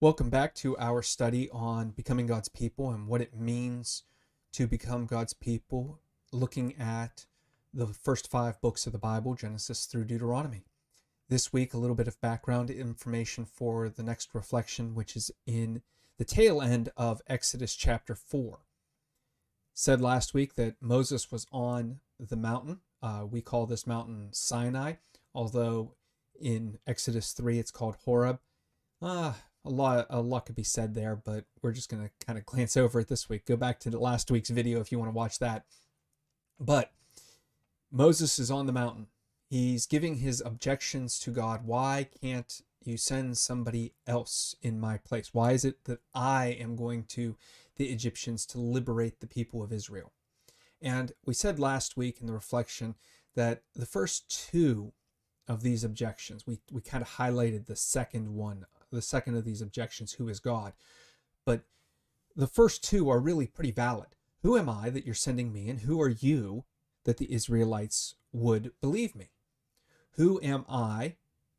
Welcome back to our study on becoming God's people and what it means to become God's people, looking at the first 5 books of the Bible, Genesis through Deuteronomy. This week, a little bit of background information for the next reflection, which is in the tail end of Exodus chapter 4. Said last week that Moses was on the mountain. We call this mountain Sinai, although in Exodus 3 it's called Horeb. A lot could be said there, but we're just going to kind of glance over it this week. Go back to the last week's video if you want to watch that. But Moses is on the mountain. He's giving his objections to God. Why can't you send somebody else in my place? Why is it that I am going to the Egyptians to liberate the people of Israel? And we said last week in the reflection that the first 2 of these objections, we kind of highlighted the second of these objections, who is God. But the first 2 are really pretty valid. Who am I that you're sending me, and who are you that the Israelites would believe me? Who am I?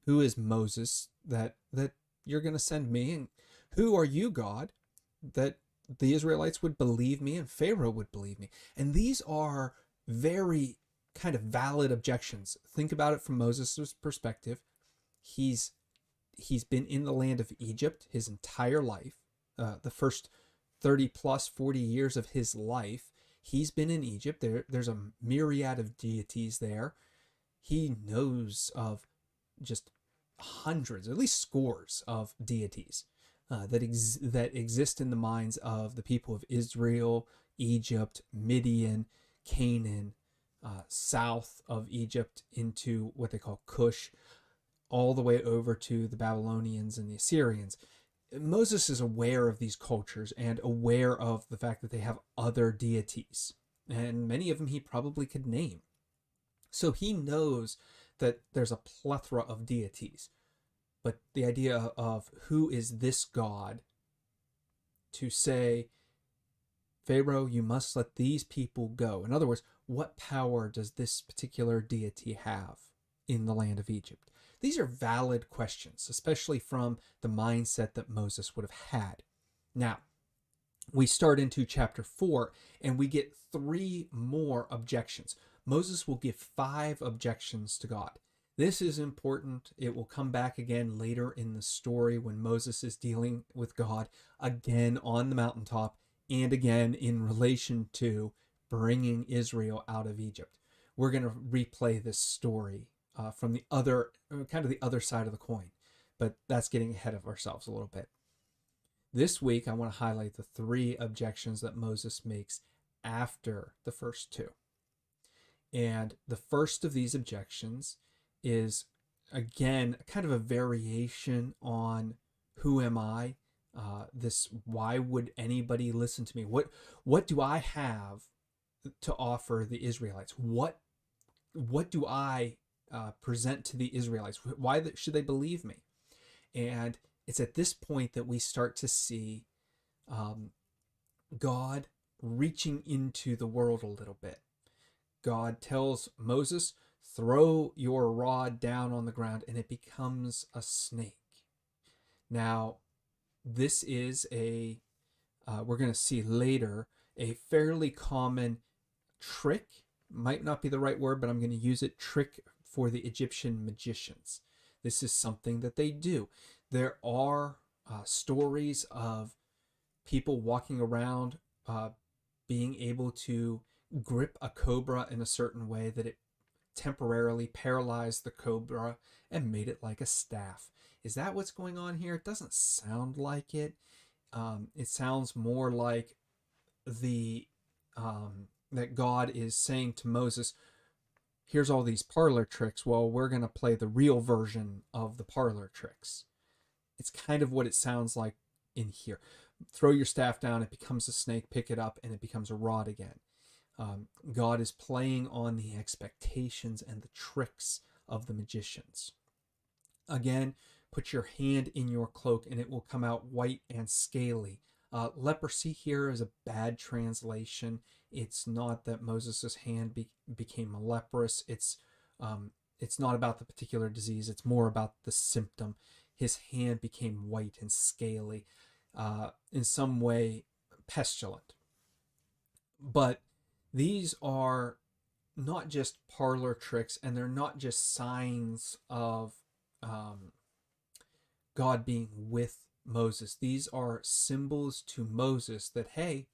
Who is Moses that you're going to send me? And who are you, God, that the Israelites would believe me and Pharaoh would believe me? And these are very kind of valid objections. Think about it from Moses' perspective. He's been in the land of Egypt his entire life. The first 30 plus 40 years of his life, he's been in Egypt. There's a myriad of deities there. He knows of just hundreds, at least scores of deities that exist in the minds of the people of Israel, Egypt, Midian, Canaan, south of Egypt into what they call Cush, all the way over to the Babylonians and the Assyrians. Moses is aware of these cultures and aware of the fact that they have other deities, and many of them he probably could name. So he knows that there's a plethora of deities. But the idea of who is this God to say, Pharaoh, you must let these people go. In other words, what power does this particular deity have in the land of Egypt? These are valid questions, especially from the mindset that Moses would have had. Now, we start into chapter 4, and we get 3 more objections. Moses will give 5 objections to God. This is important. It will come back again later in the story when Moses is dealing with God again on the mountaintop and again in relation to bringing Israel out of Egypt. We're going to replay this story from the other side of the coin, but that's getting ahead of ourselves a little bit. This week, I want to highlight the 3 objections that Moses makes after the first 2. And the first of these objections is, again, kind of a variation on who am I? This, why would anybody listen to me? What do I have to offer the Israelites? What do I present to the Israelites? Why should they believe me? And it's at this point that we start to see God reaching into the world a little bit. God tells Moses, throw your rod down on the ground, and it becomes a snake. Now, this is we're going to see later, a fairly common trick. Might not be the right word, but I'm going to use it, trick for the Egyptian magicians. This is something that they do. There are stories of people walking around being able to grip a cobra in a certain way that it temporarily paralyzed the cobra and made it like a staff. Is that what's going on here? It doesn't sound like it. It sounds more like that God is saying to Moses, here's all these parlor tricks. Well, we're going to play the real version of the parlor tricks. It's kind of what it sounds like in here. Throw your staff down, it becomes a snake, pick it up, and it becomes a rod again. God is playing on the expectations and the tricks of the magicians. Again, put your hand in your cloak and it will come out white and scaly. Leprosy here is a bad translation. It's not that Moses' hand became leprous. It's not about the particular disease. It's more about the symptom. his hand became white and scaly, in some way pestilent. But these are not just parlor tricks, and they're not just signs of God being with Moses. These are symbols to Moses that, hey,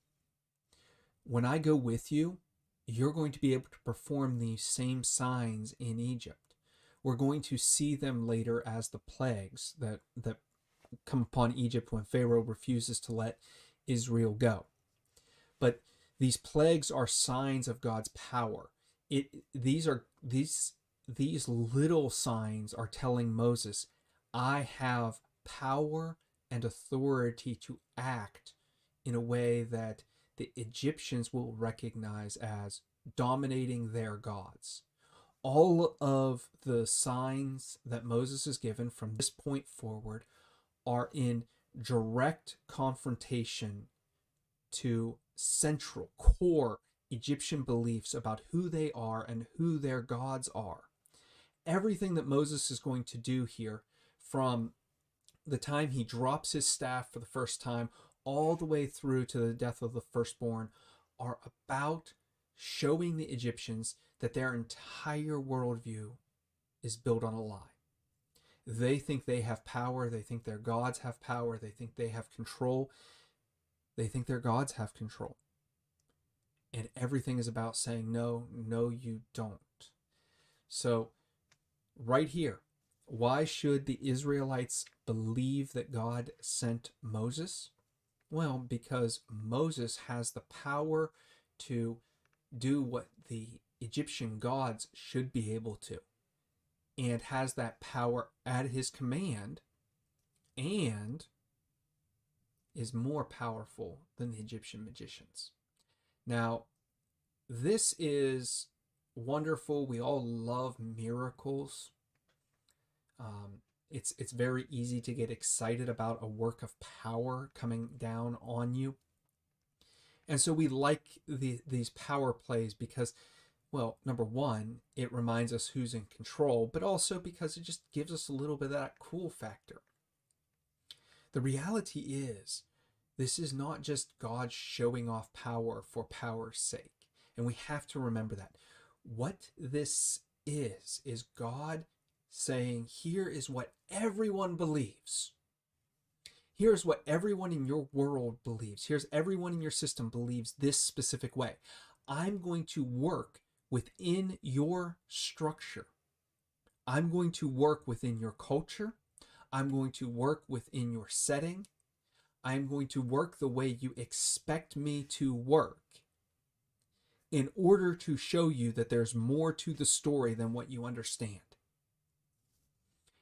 when I go with you, you're going to be able to perform these same signs in Egypt. We're going to see them later as the plagues that come upon Egypt when Pharaoh refuses to let Israel go. But these plagues are signs of God's power. These little signs are telling Moses, I have power and authority to act in a way that the Egyptians will recognize as dominating their gods. All of the signs that Moses is given from this point forward are in direct confrontation to central, core Egyptian beliefs about who they are and who their gods are. Everything that Moses is going to do here, from the time he drops his staff for the first time all the way through to the death of the firstborn, are about showing the Egyptians that their entire worldview is built on a lie. They think they have power. They think their gods have power. They think they have control. They think their gods have control. And everything is about saying, no, you don't. So, right here, why should the Israelites believe that God sent Moses? Well, because Moses has the power to do what the Egyptian gods should be able to, and has that power at his command, and is more powerful than the Egyptian magicians. Now, this is wonderful. We all love miracles. It's very easy to get excited about a work of power coming down on you. And so we like these power plays because, well, number one, it reminds us who's in control, but also because it just gives us a little bit of that cool factor. The reality is, this is not just God showing off power for power's sake. And we have to remember that. What this is God saying, here is what everyone believes. Here's what everyone in your world believes. Here's everyone in your system believes this specific way. I'm going to work within your structure. I'm going to work within your culture. I'm going to work within your setting. I'm going to work the way you expect me to work in order to show you that there's more to the story than what you understand.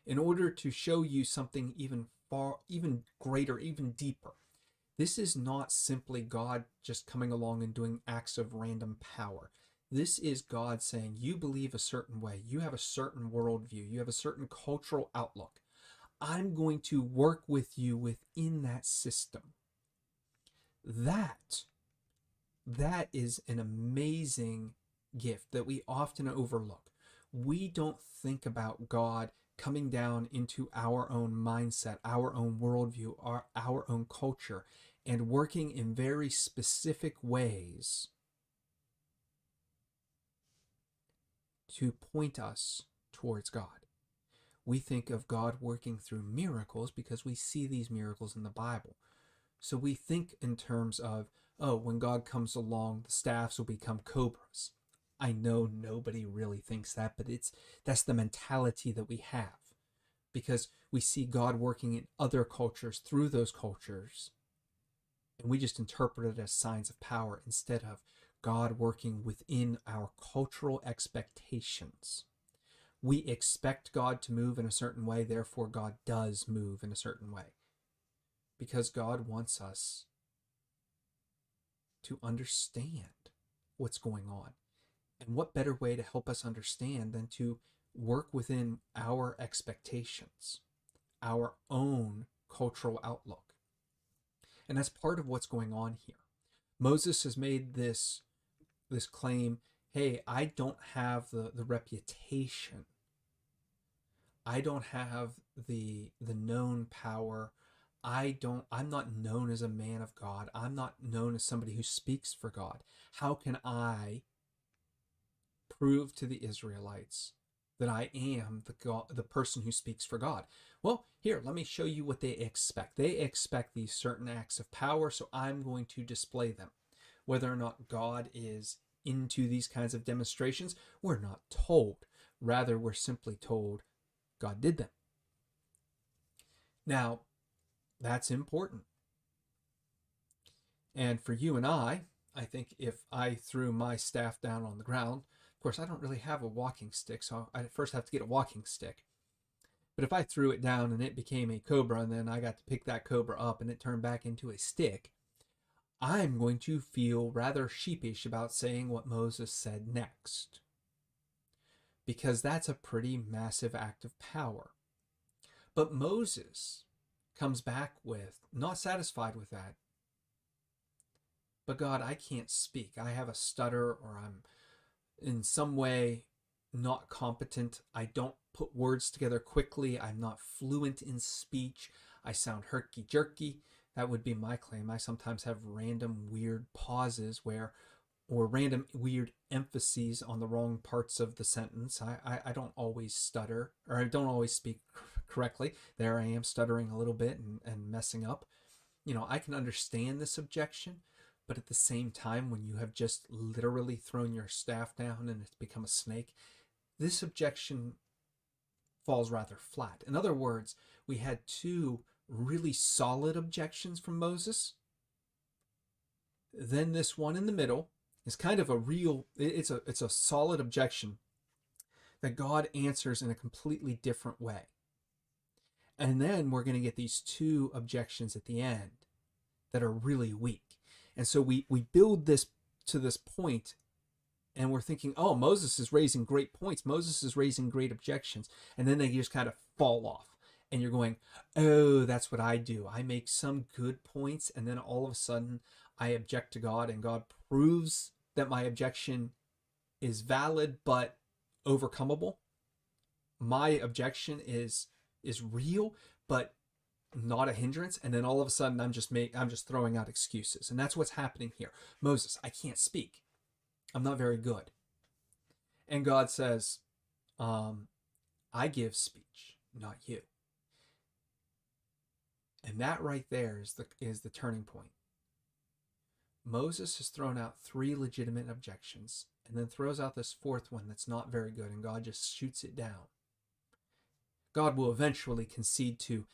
In order to show you something even greater, even deeper. This is not simply God just coming along and doing acts of random power. This is God saying, you believe a certain way, you have a certain worldview, you have a certain cultural outlook. I'm going to work with you within that system. That is an amazing gift that we often overlook. We don't think about God coming down into our own mindset, our own worldview, our own culture, and working in very specific ways to point us towards God. We think of God working through miracles because we see these miracles in the Bible. So we think in terms of, oh, when God comes along, the staffs will become cobras. I know nobody really thinks that, but that's the mentality that we have, because we see God working in other cultures through those cultures, and we just interpret it as signs of power instead of God working within our cultural expectations. We expect God to move in a certain way, therefore God does move in a certain way, because God wants us to understand what's going on. And what better way to help us understand than to work within our expectations, our own cultural outlook. And that's part of what's going on here. Moses has made this claim, hey, I don't have the reputation I don't have the known power. I'm not known as a man of God. I'm not known as somebody who speaks for God. How can I prove to the Israelites that I am the person who speaks for God? Well, here, let me show you what they expect. They expect these certain acts of power, so I'm going to display them. Whether or not God is into these kinds of demonstrations, we're not told. Rather, we're simply told God did them. Now, that's important. And for you and I think if I threw my staff down on the ground, of course, I don't really have a walking stick, so I first have to get a walking stick. But if I threw it down and it became a cobra, and then I got to pick that cobra up and it turned back into a stick, I'm going to feel rather sheepish about saying what Moses said next, because that's a pretty massive act of power. But Moses comes back with, not satisfied with that, but God, I can't speak. I have a stutter, or I'm in some way not competent. I don't put words together quickly. I'm not fluent in speech. I sound herky-jerky. That would be my claim. I sometimes have random weird pauses or random weird emphases on the wrong parts of the sentence. I don't always stutter, or I don't always speak correctly. There I am stuttering a little bit and messing up. I can understand this objection, but at the same time, when you have just literally thrown your staff down and it's become a snake, this objection falls rather flat. In other words, we had two really solid objections from Moses. Then this one in the middle is kind of it's a solid objection that God answers in a completely different way. And then we're going to get these two objections at the end that are really weak. And so we build this to this point, and we're thinking, oh, Moses is raising great points. Moses is raising great objections. And then they just kind of fall off. And you're going, oh, that's what I do. I make some good points, and then all of a sudden I object to God, and God proves that my objection is valid but overcomable. My objection is real, but not a hindrance, and then all of a sudden I'm just throwing out excuses. And that's what's happening here. Moses, I can't speak. I'm not very good. And God says, I give speech, not you. And that right there is the turning point. Moses has thrown out 3 legitimate objections and then throws out this 4th one that's not very good, and God just shoots it down. God will eventually concede to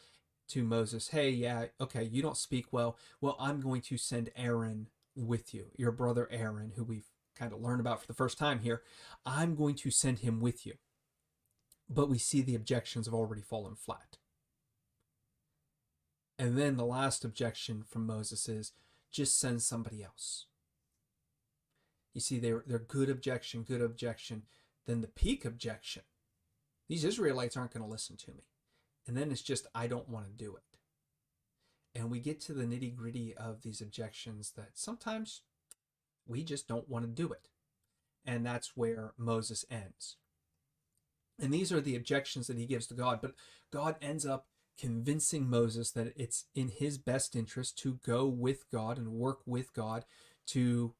Moses, hey, yeah, okay, you don't speak well. Well, I'm going to send Aaron with you, your brother Aaron, who we've kind of learned about for the first time here. I'm going to send him with you. But we see the objections have already fallen flat. And then the last objection from Moses is, just send somebody else. You see, they're good objection. Then the peak objection, these Israelites aren't going to listen to me. And then it's just, I don't want to do it. And we get to the nitty gritty of these objections that sometimes we just don't want to do it. And that's where Moses ends. And these are the objections that he gives to God. But God ends up convincing Moses that it's in his best interest to go with God and work with God to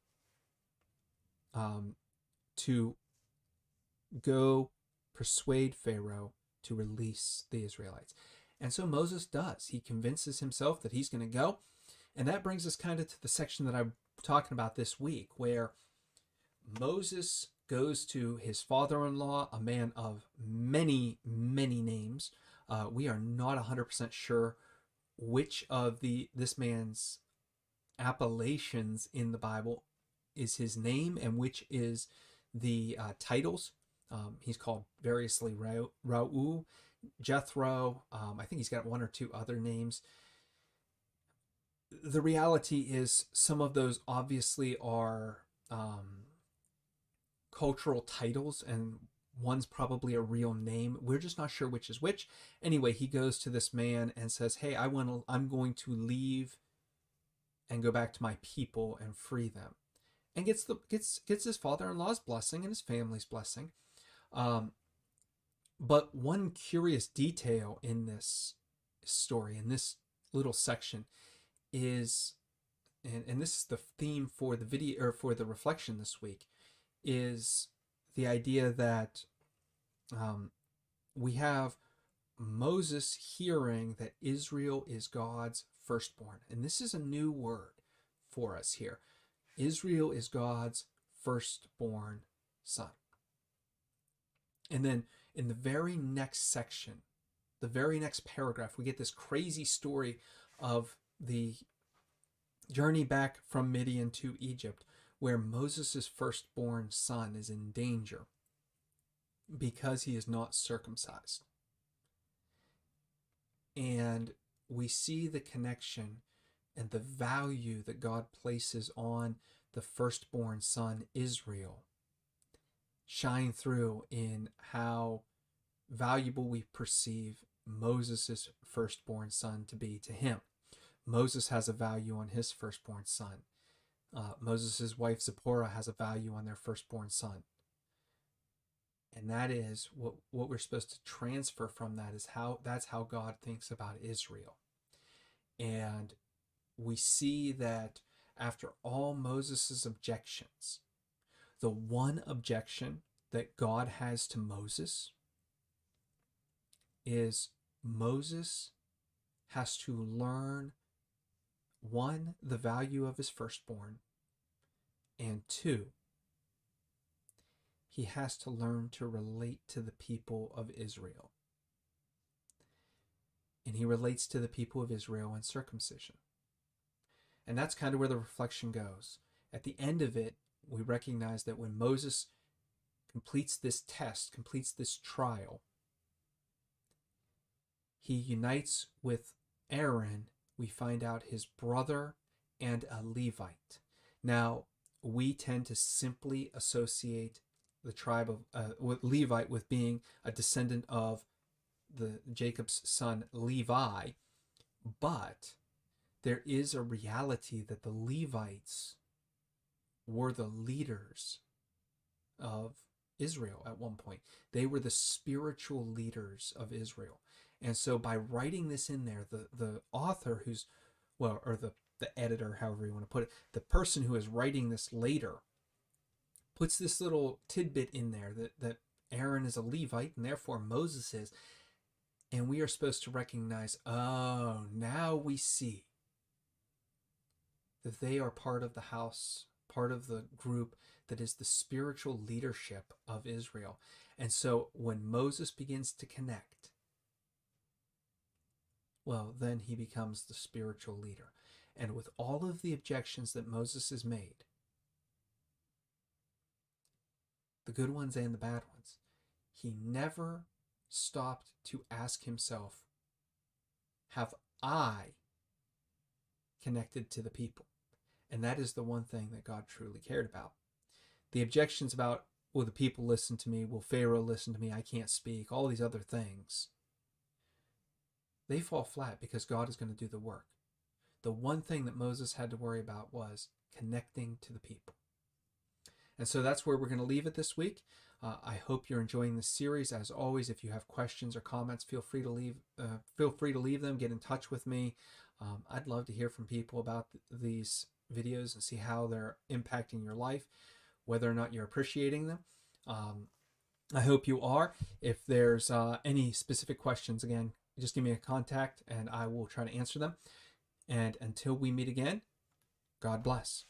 go persuade Pharaoh to release the Israelites. And so Moses does. He convinces himself that he's going to go. And that brings us kind of to the section that I'm talking about this week, where Moses goes to his father-in-law, a man of many, many names. We are not 100% sure which of this man's appellations in the Bible is his name and which is the titles. He's called variously Ra'u, Jethro. I think he's got 1 or 2 other names. The reality is some of those obviously are cultural titles, and one's probably a real name. We're just not sure which is which. Anyway, he goes to this man and says, hey, I'm going to leave and go back to my people and free them. And gets his father-in-law's blessing and his family's blessing. But one curious detail in this story, in this little section, is, and this is the theme for the video, or for the reflection this week, is the idea that we have Moses hearing that Israel is God's firstborn. And this is a new word for us here. Israel is God's firstborn son. And then in the very next section, the very next paragraph, we get this crazy story of the journey back from Midian to Egypt, where Moses' firstborn son is in danger because he is not circumcised. And we see the connection and the value that God places on the firstborn son, Israel, shine through in how valuable we perceive Moses' firstborn son to be to him. Moses has a value on his firstborn son. Moses' wife Zipporah has a value on their firstborn son. And that is what we're supposed to transfer from that, is that's how God thinks about Israel. And we see that after all Moses' objections, the one objection that God has to Moses is Moses has to learn, one, the value of his firstborn, and two, he has to learn to relate to the people of Israel. And he relates to the people of Israel in circumcision. And that's kind of where the reflection goes. At the end of it, we recognize that when Moses completes this test, completes this trial, he unites with Aaron, we find out his brother and a Levite. Now, we tend to simply associate the tribe of with Levite with being a descendant of the Jacob's son Levi, but there is a reality that the Levites were the leaders of Israel at one point. They were the spiritual leaders of Israel. And so by writing this in there, the author who's, well, or the editor, however you want to put it, the person who is writing this later puts this little tidbit in there that Aaron is a Levite and therefore Moses is. And we are supposed to recognize, oh, now we see that they are part of the house, part of the group that is the spiritual leadership of Israel. And so when Moses begins to connect, well, then he becomes the spiritual leader. And with all of the objections that Moses has made, the good ones and the bad ones, he never stopped to ask himself, have I connected to the people? And that is the one thing that God truly cared about. The objections about, will the people listen to me? Will Pharaoh listen to me? I can't speak. All these other things, they fall flat because God is going to do the work. The one thing that Moses had to worry about was connecting to the people. And so that's where we're going to leave it this week. I hope you're enjoying this series. As always, if you have questions or comments, feel free to leave them. Get in touch with me. I'd love to hear from people about these videos and see how they're impacting your life, whether or not you're appreciating them. I hope you are. If there's any specific questions, again, just give me a contact and I will try to answer them. And until we meet again, God bless.